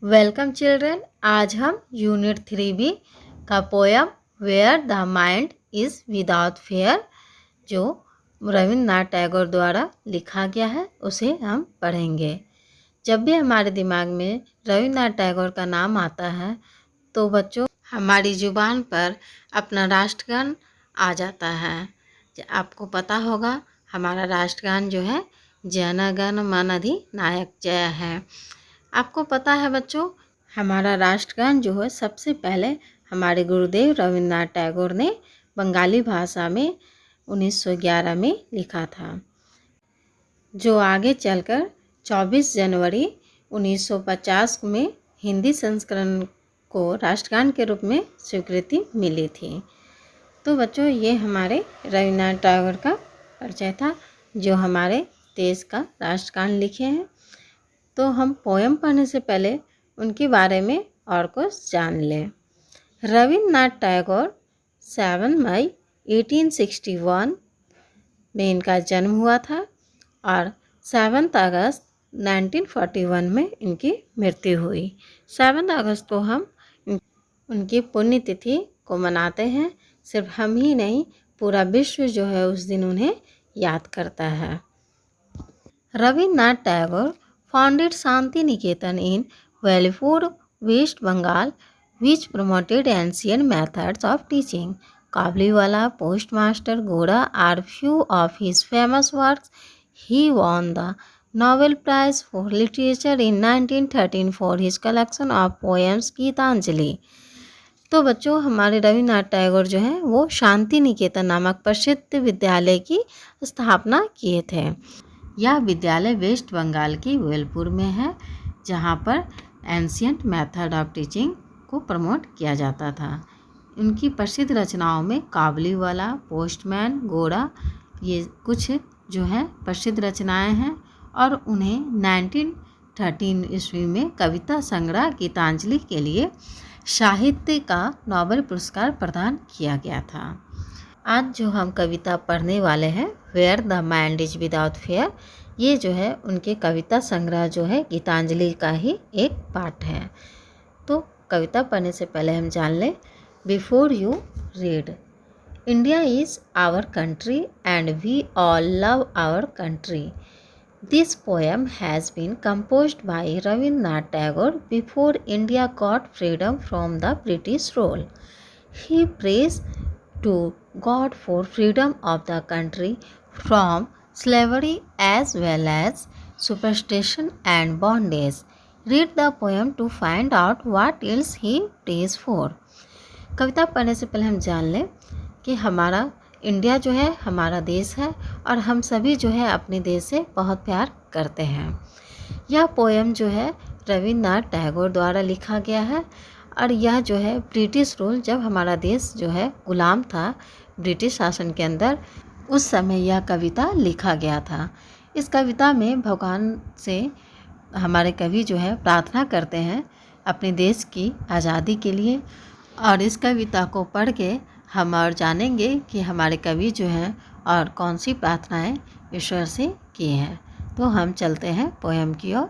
Welcome children. आज हम unit 3B का poem where the mind is without fear जो रविन्द्रनाथ टैगोर द्वारा लिखा गया है उसे हम पढ़ेंगे। जब भी हमारे दिमाग में रविन्द्रनाथ टैगोर का नाम आता है तो बच्चों हमारी ज़ुबान पर अपना राष्ट्रगान आ जाता है। आपको पता होगा हमारा राष्ट्रगान जो है जन गण मन अधिनायक जय है। आपको पता है बच्चों हमारा राष्ट्रगान जो है सबसे पहले हमारे गुरुदेव रविन्द्रनाथ टैगोर ने बंगाली भाषा में 1911 में लिखा था, जो आगे चलकर 24 जनवरी 1950 में हिंदी संस्करण को राष्ट्रगान के रूप में स्वीकृति मिली थी। तो बच्चों ये हमारे रविन्द्रनाथ टैगोर का परिचय था जो हमारे देश का राष्ट्रगान लिखे हैं। तो हम पोयम पढ़ने से पहले उनके बारे में और कुछ जान लें। रविन्द्रनाथ टैगोर 7 मई 1861 में इनका जन्म हुआ था और 7 अगस्त 1941 में इनकी मृत्यु हुई। 7 अगस्त को हम उनकी पुण्यतिथि को मनाते हैं। सिर्फ हम ही नहीं, पूरा विश्व जो है उस दिन उन्हें याद करता है। Rabindranath Tagore founded Shanti Niketan in Vellipur, West Bengal, which promoted ancient methods of teaching. Kabliwala, Postmaster, Goda are few of his famous works. He won the Nobel Prize for Literature in 1913 for his collection of poems Geetanjali. तो बच्चों हमारे रविन्द्रनाथ टैगोर जो हैं वो शांति निकेतन नामक प्रसिद्ध विद्यालय की स्थापना किए थे। यह विद्यालय वेस्ट बंगाल की वेलपुर में है, जहाँ पर एंशियंट मेथड ऑफ टीचिंग को प्रमोट किया जाता था। उनकी प्रसिद्ध रचनाओं में काबुलीवाला, पोस्टमैन, गोरा ये कुछ जो है प्रसिद्ध रचनाएं हैं और उन्हें 1913 ईस्वी में कविता संग्रह गीतांजलि के लिए साहित्य का नोबेल पुरस्कार प्रदान किया गया था। आज जो हम कविता पढ़ने वाले हैं where the mind is without fear, ये जो है उनके कविता संग्रह जो है गीतांजलि का ही एक पार्ट है। तो कविता पढ़ने से पहले हम जान लें। Before you read, India is our country and we all love our country. This poem has been composed by Rabindranath Tagore before India got freedom from the British rule. He prays to God for freedom of the country from slavery as well as superstition and bondage. Read the poem to find out what else he prays for. कविता पढ़ने से पहले हम जान लें कि हमारा India जो है हमारा देश है और हम सभी जो है अपने देश से बहुत प्यार करते हैं। यह पोएम जो है रविन्द्रनाथ टैगोर द्वारा लिखा गया है और यह जो है ब्रिटिश रूल, जब हमारा देश जो है गुलाम था ब्रिटिश शासन के अंदर, उस समय यह कविता लिखा गया था। इस कविता में भगवान से हमारे कवि जो है प्रार्थना करते हैं अपने देश की आज़ादी के लिए। और इस कविता को पढ़ के हम और जानेंगे कि हमारे कवि जो हैं और कौन सी प्रार्थनाएं ईश्वर से की हैं। तो हम चलते हैं पोएम की ओर।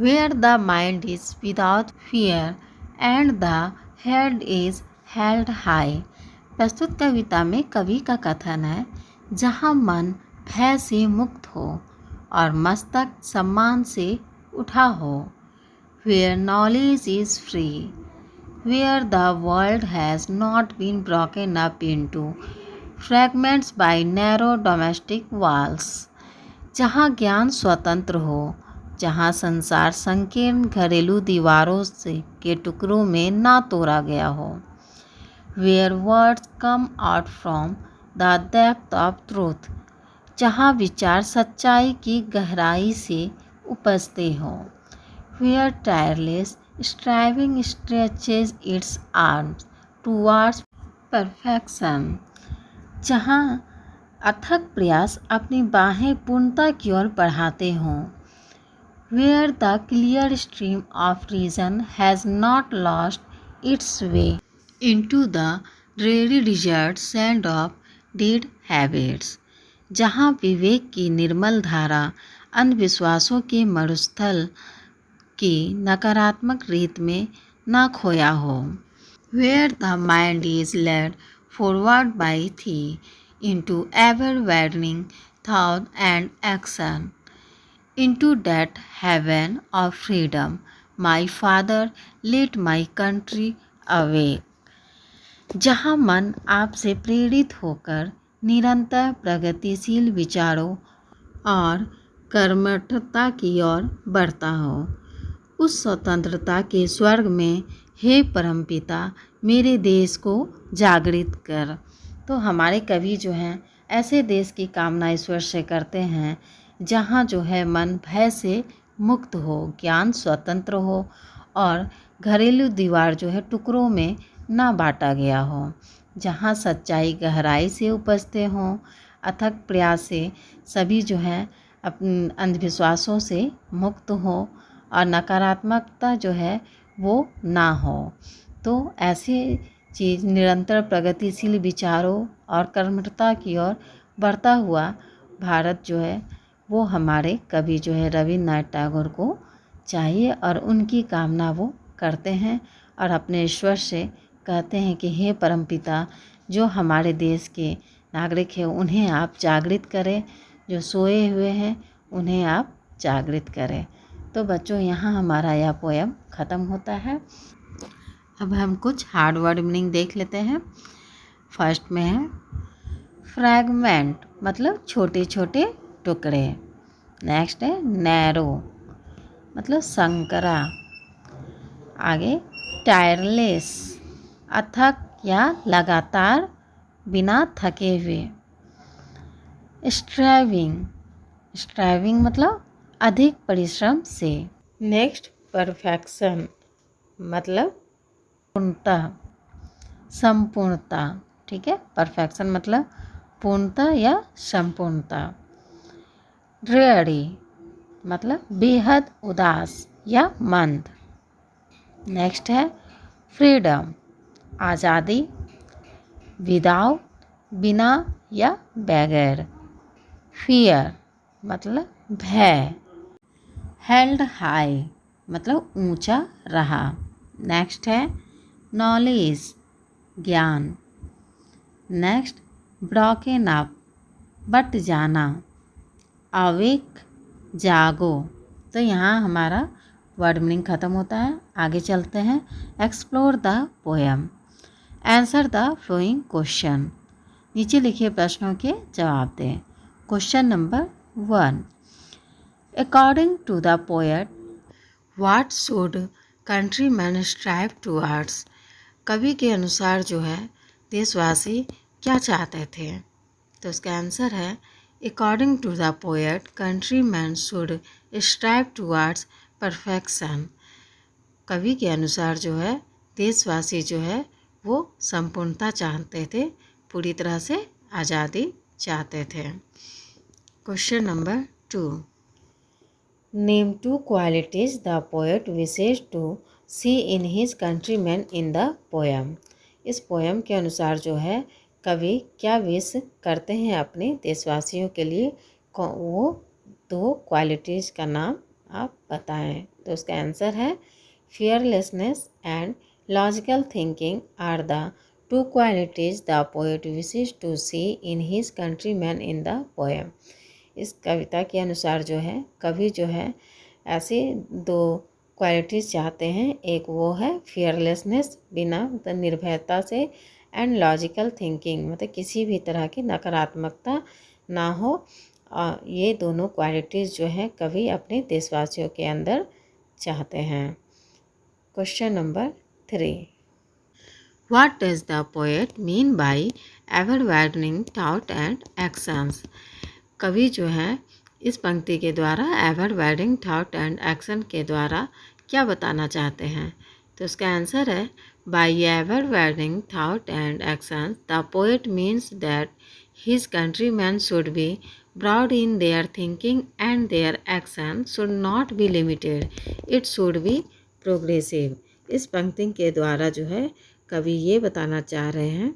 Where the mind is without fear and the head is held high. प्रस्तुत कविता में कवि का कथन है, जहाँ मन भय से मुक्त हो और मस्तक सम्मान से उठा हो। Where knowledge is free, where the world has not been broken up into fragments by narrow domestic walls. जहाँ ज्ञान स्वतंत्र हो, जहाँ संसार संकीर्ण घरेलू दीवारों से के टुकड़ों में ना तोड़ा गया हो। Where words come out from the depth of truth, जहाँ विचार सच्चाई की गहराई से उपजते हों। Where tireless striving stretches its arms towards perfection, जहाँ अथक प्रयास अपनी बाहें पूर्णता की ओर बढ़ाते हों। Where the clear stream of reason has not lost its way into the dreary desert sand of dead habits, जहाँ विवेक की निर्मल धारा अंधविश्वासों के मरुस्थल कि नकारात्मक रीत में ना खोया हो। Where the mind is led forward by thee into ever-widening thought and action, into that heaven of freedom, my Father, let my country awake. जहाँ मन आपसे प्रेरित होकर निरंतर प्रगतिशील विचारों और कर्मठता की ओर बढ़ता हो, उस स्वतंत्रता के स्वर्ग में हे परमपिता मेरे देश को जागृत कर। तो हमारे कवि जो हैं ऐसे देश की कामना ईश्वर से करते हैं जहाँ जो है मन भय से मुक्त हो, ज्ञान स्वतंत्र हो और घरेलू दीवार जो है टुकड़ों में ना बांटा गया हो, जहाँ सच्चाई गहराई से उपजते हों, अथक प्रयास से सभी जो है अपने अंधविश्वासों से मुक्त हो और नकारात्मकता जो है वो ना हो। तो ऐसे चीज़ निरंतर प्रगतिशील विचारों और कर्मठता की ओर बढ़ता हुआ भारत जो है वो हमारे कवि जो है रविन्द्रनाथ टैगोर को चाहिए और उनकी कामना वो करते हैं और अपने ईश्वर से कहते हैं कि हे परमपिता, जो हमारे देश के नागरिक हैं उन्हें आप जागृत करें, जो सोए हुए हैं उन्हें आप जागृत करें। तो बच्चों यहाँ हमारा यह पोएम ख़त्म होता है। अब हम कुछ हार्ड वर्ड मीनिंग देख लेते हैं। फर्स्ट में है फ्रैगमेंट, मतलब छोटे छोटे टुकड़े। नेक्स्ट है नैरो, मतलब संकरा। आगे टायरलेस, अथक या लगातार बिना थके हुए। स्ट्राइविंग, स्ट्राइविंग मतलब अधिक परिश्रम से। नेक्स्ट परफेक्शन, मतलब पूर्णता, संपूर्णता। ठीक है, परफेक्शन मतलब पूर्णता या संपूर्णता। ड्रेयरी मतलब बेहद उदास या मंद। नेक्स्ट है फ्रीडम, आज़ादी। विदाउट, बिना या बगैर। फियर मतलब भय। हेल्ड हाई मतलब ऊंचा रहा। नेक्स्ट है नॉलेज, ज्ञान। नेक्स्ट ब्रोकन अप, बट जाना। अवेक, जागो। तो यहाँ हमारा वर्ड मीनिंग ख़त्म होता है। आगे चलते हैं। Explore the poem, answer the flowing question. नीचे लिखे प्रश्नों के जवाब दें। Question number 1, according to the poet what should countryman strive towards. कवि के अनुसार जो है देशवासी क्या चाहते थे। तो इसका आंसर है according to the poet countryman should strive towards perfection. कवि के अनुसार जो है देशवासी जो है वो संपूर्णता चाहते थे, पूरी तरह से आज़ादी चाहते थे। Question number 2, name 2 qualities the poet wishes to see in his countryman in the poem. इस पोएम के अनुसार जो है कवि क्या विश करते हैं अपने देशवासियों के लिए, वो 2 क्वालिटीज़ का नाम आप बताएं। तो उसका आंसर है fearlessness and logical thinking are the 2 qualities the poet wishes to see in his countryman in the poem. इस कविता के अनुसार जो है कवि जो है ऐसे 2 क्वालिटीज़ चाहते हैं। एक वो है फियरलेसनेस, बिना मतलब निर्भयता से, एंड लॉजिकल थिंकिंग मतलब किसी भी तरह की नकारात्मकता ना हो। ये दोनों क्वालिटीज़ जो है कवि अपने देशवासियों के अंदर चाहते हैं। Question number 3, what does the poet mean by ever widening thought and actions. कवि जो है इस पंक्ति के द्वारा ever widening thought and action के द्वारा क्या बताना चाहते हैं। तो उसका आंसर है by ever widening thought and action the poet means that his countryman should be broad in their thinking and their action should not be limited, it should be progressive. इस पंक्ति के द्वारा जो है कवि ये बताना चाह रहे हैं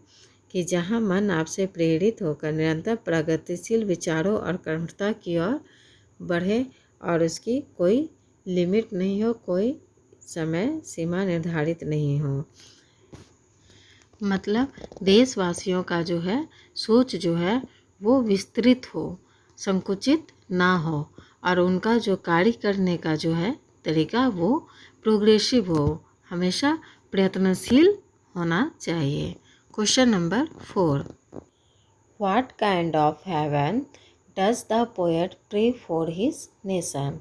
कि जहाँ मन आपसे प्रेरित होकर निरंतर प्रगतिशील विचारों और कर्मठता की ओर बढ़े और उसकी कोई लिमिट नहीं हो, कोई समय सीमा निर्धारित नहीं हो। मतलब देशवासियों का जो है सोच जो है वो विस्तृत हो, संकुचित ना हो, और उनका जो कार्य करने का जो है तरीका वो प्रोग्रेसिव हो, हमेशा प्रयत्नशील होना चाहिए। Question number 4, what kind of heaven does the poet pray for his nation?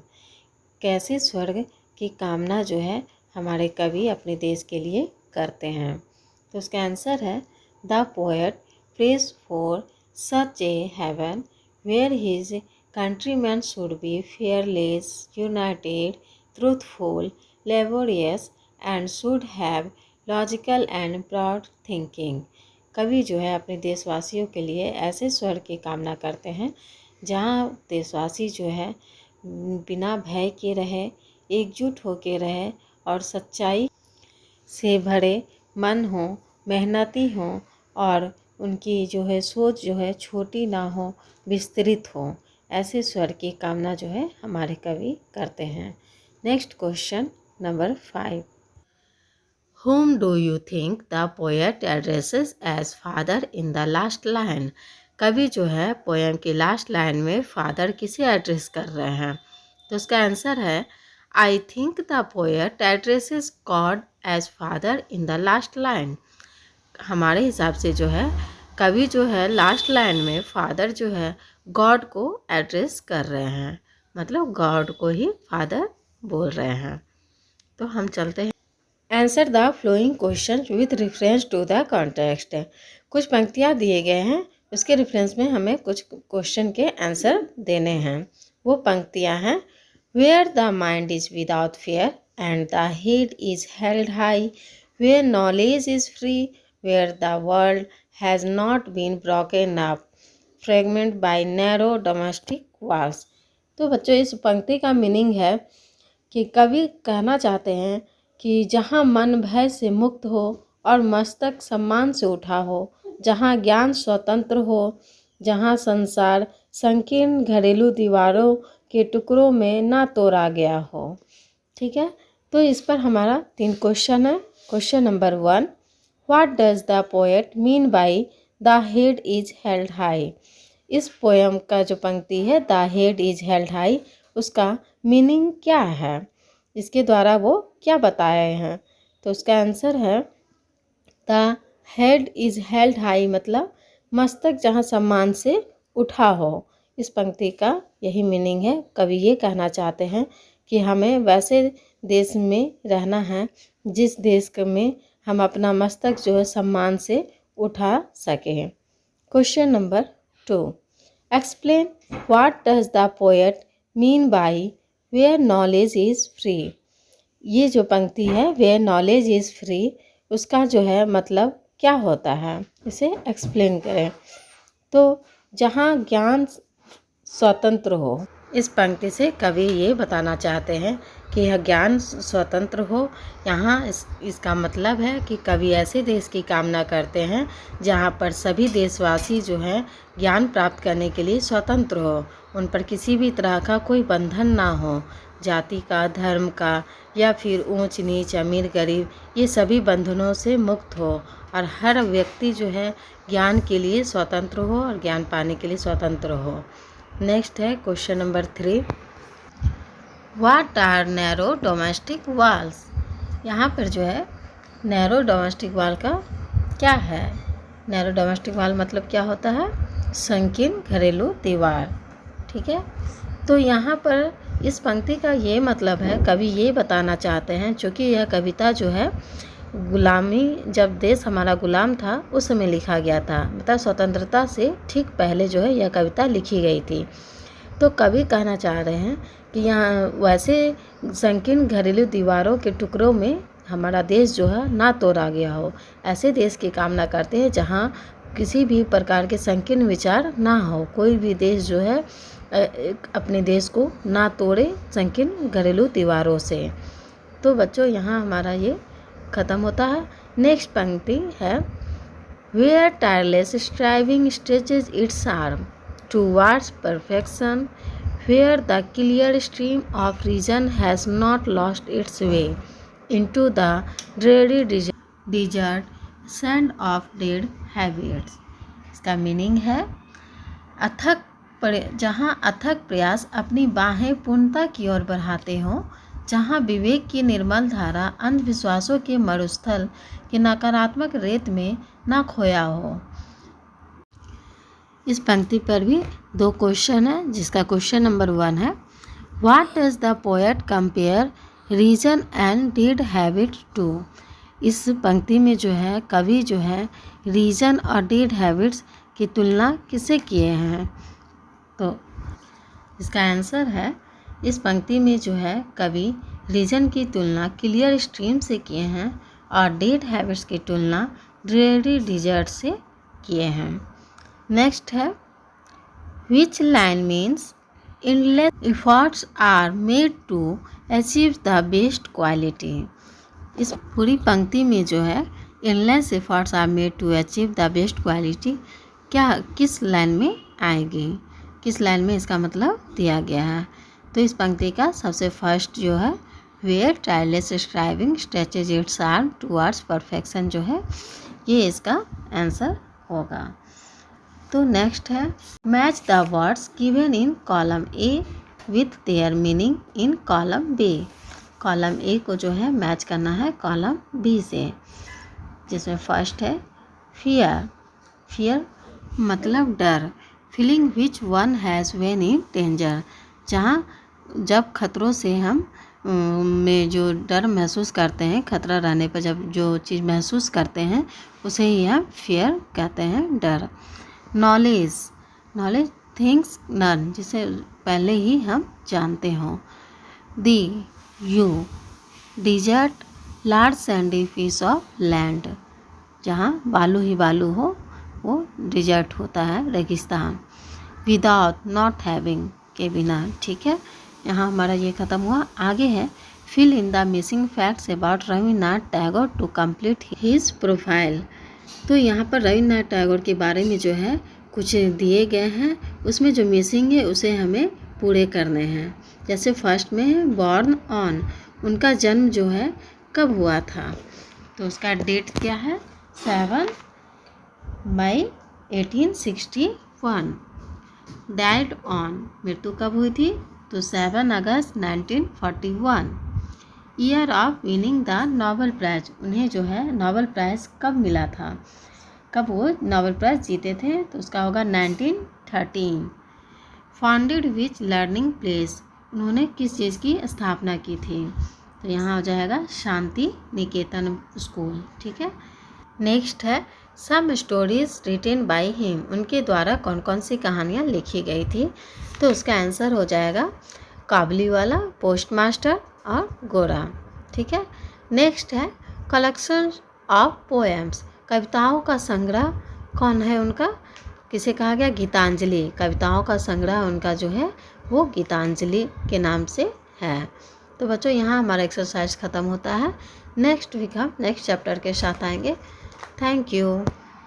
कैसे स्वर्ग की कामना जो है हमारे कवि अपने देश के लिए करते हैं? तो उसका आंसर है the poet prays for such a heaven where his countryman should be fearless, united, truthful, laborious and should have logical and broad thinking. कवि जो है अपने देशवासियों के लिए ऐसे स्वर्ग की कामना करते हैं जहाँ देशवासी जो है बिना भय के रहे, एकजुट होके रहे और सच्चाई से भरे मन हो, मेहनती हो और उनकी जो है सोच जो है छोटी ना हो, विस्तृत हो। ऐसे स्वर की कामना जो है हमारे कवि करते हैं। Next question number 5, Whom do you think the poet addresses as father in the last line? कवि जो है पोएम की लास्ट लाइन में फादर किसे एड्रेस कर रहे हैं? तो उसका आंसर है I think the poet addresses God as father in the last line. हमारे हिसाब से जो है कवि जो है लास्ट लाइन में फादर जो है गॉड को एड्रेस कर रहे हैं, मतलब गॉड को ही फादर बोल रहे हैं। तो हम चलते हैं। Answer the flowing question with reference to the context. कुछ पंक्तियाँ दिए गए हैं, उसके रेफरेंस में हमें कुछ क्वेश्चन के आंसर देने हैं। वो पंक्तियाँ हैं where the mind is without fear and the head is held high, where knowledge is free, where the world has not been broken up, fragment by narrow domestic walls. तो बच्चों इस पंक्ति का मीनिंग है कि कवि कहना चाहते हैं कि जहाँ मन भय से मुक्त हो और मस्तक सम्मान से उठा हो, जहाँ ज्ञान स्वतंत्र हो, जहाँ संसार संकीर्ण घरेलू दीवारों के टुकड़ों में ना तोड़ा गया हो। ठीक है, तो इस पर हमारा 3 क्वेश्चन है। Question number 1, what does the poet mean by the head is held high? इस पोएम का जो पंक्ति है the head is held high, उसका मीनिंग क्या है? इसके द्वारा वो क्या बताए हैं? तो उसका आंसर है the head is held high, मतलब मस्तक जहाँ सम्मान से उठा हो। इस पंक्ति का यही मीनिंग है। कवि ये कहना चाहते हैं कि हमें वैसे देश में रहना है जिस देश में हम अपना मस्तक जो है सम्मान से उठा सकें। Question number 2, explain what does the poet mean by where knowledge is free? ये जो पंक्ति है वेयर नॉलेज इज़ फ्री, उसका जो है मतलब क्या होता है, इसे एक्सप्लेन करें। तो जहाँ ज्ञान स्वतंत्र हो, इस पंक्ति से कवि ये बताना चाहते हैं कि यह ज्ञान स्वतंत्र हो। यहाँ इसका मतलब है कि कवि ऐसे देश की कामना करते हैं जहाँ पर सभी देशवासी जो हैं ज्ञान प्राप्त करने के लिए स्वतंत्र हो, उन पर किसी भी तरह का कोई बंधन ना हो, जाति का, धर्म का या फिर ऊंच नीच, अमीर गरीब, ये सभी बंधनों से मुक्त हो और हर व्यक्ति जो है ज्ञान के लिए स्वतंत्र हो और ज्ञान पाने के लिए स्वतंत्र हो। नेक्स्ट है question number 3, what are narrow domestic walls? यहाँ पर जो है नैरो डोमेस्टिक वॉल का क्या है? नैरो डोमेस्टिक वॉल मतलब क्या होता है? संकीर्ण घरेलू दीवार। ठीक है, तो यहाँ पर इस पंक्ति का ये मतलब है, कवि ये बताना चाहते हैं, चूँकि यह कविता जो है गुलामी, जब देश हमारा गुलाम था उस समय लिखा गया था, मतलब स्वतंत्रता से ठीक पहले जो है यह कविता लिखी गई थी। तो कवि कहना चाह रहे हैं कि यहाँ वैसे संकीर्ण घरेलू दीवारों के टुकड़ों में हमारा देश जो है ना तोड़ा गया हो, ऐसे देश की कामना करते हैं जहाँ किसी भी प्रकार के संकीर्ण विचार ना हो, कोई भी देश जो है अपने देश को ना तोड़े संकीर्ण घरेलू दीवारों से। तो बच्चों यहाँ हमारा ये ख़त्म होता है। नेक्स्ट पंक्ति है where tireless striving stretches its arm towards perfection, where the clear stream of reason has not lost its way into the dreary desert sand of dead habits। इसका मीनिंग है जहाँ अथक प्रयास अपनी बाहें पूर्णता की ओर बढ़ाते हों, जहाँ विवेक की निर्मल धारा अंधविश्वासों के मरुस्थल के नकारात्मक रेत में ना खोया हो। इस पंक्ति पर भी 2 क्वेश्चन है, जिसका क्वेश्चन नंबर 1 है what does the poet compare reason and dead habit to. इस पंक्ति में जो है कवि जो है रीजन और डेड हैबिट्स की तुलना किससे किए हैं। तो इसका आंसर है इस पंक्ति में जो है कवि रीजन की तुलना क्लियर स्ट्रीम से किए हैं और डेड हैबिट्स की तुलना ड्रेरी डिजर्ट से किए हैं। नेक्स्ट है which line means endless efforts are made to achieve the best quality। इस पूरी पंक्ति में जो है endless efforts are made to achieve the best quality क्या किस लाइन में आएगी, किस लाइन में इसका मतलब दिया गया है। तो इस पंक्ति का सबसे फर्स्ट जो है where tireless striving stretches its arm towards perfection जो है ये इसका आंसर होगा। तो नेक्स्ट है match the words given in column A with their meaning in column B. Column A को जो है मैच करना है कॉलम बी से, जिसमें फर्स्ट है फियर। फियर मतलब डर, feeling which one has when in danger. जहाँ जब खतरों से हम में जो डर महसूस करते हैं, खतरा रहने पर जब जो चीज़ महसूस करते हैं उसे ही हम फियर कहते हैं, डर। नॉलेज, नॉलेज थिंग्स नन, जिसे पहले ही हम जानते हों। The you desert large sandy piece of land, जहाँ बालू ही बालू हो वो डिजर्ट होता है, रेगिस्तान। विदाउट नॉट हैविंग, के बिना। ठीक है, यहाँ हमारा ये ख़त्म हुआ। आगे है fill in the missing facts about Rabindranath Tagore to complete his profile. तो यहाँ पर रविन्द्रनाथ टैगोर के बारे में जो है कुछ दिए गए हैं, उसमें जो मिसिंग है उसे हमें पूरे करने हैं। जैसे फर्स्ट में है बॉर्न ऑन, उनका जन्म जो है कब हुआ था, तो उसका डेट क्या है 7 मई 1861। डाइड ऑन, मृत्यु कब हुई थी, तो 7 अगस्त 1941। Year of winning the Nobel prize, उन्हें जो है नोबेल प्राइज़ कब मिला था, कब वो नोबेल प्राइज़ जीते थे, तो उसका होगा 1913। फाउंडेड विच लर्निंग प्लेस, उन्होंने किस चीज़ की स्थापना की थी, तो यहाँ हो जाएगा शांति निकेतन स्कूल। ठीक है, नेक्स्ट है some stories written by him, उनके द्वारा कौन कौन सी कहानियाँ लिखी गई थी, तो उसका आंसर हो जाएगा काबुलीवाला, पोस्टमास्टर और गोरा। ठीक है, नेक्स्ट है कलेक्शन ऑफ पोएम्स, कविताओं का संग्रह कौन है उनका, किसे कहा गया, गीतांजलि। कविताओं का संग्रह उनका जो है वो गीतांजलि के नाम से है। तो बच्चों यहाँ हमारा एक्सरसाइज ख़त्म होता है। नेक्स्ट वीक हम नेक्स्ट चैप्टर के साथ आएंगे। Thank you.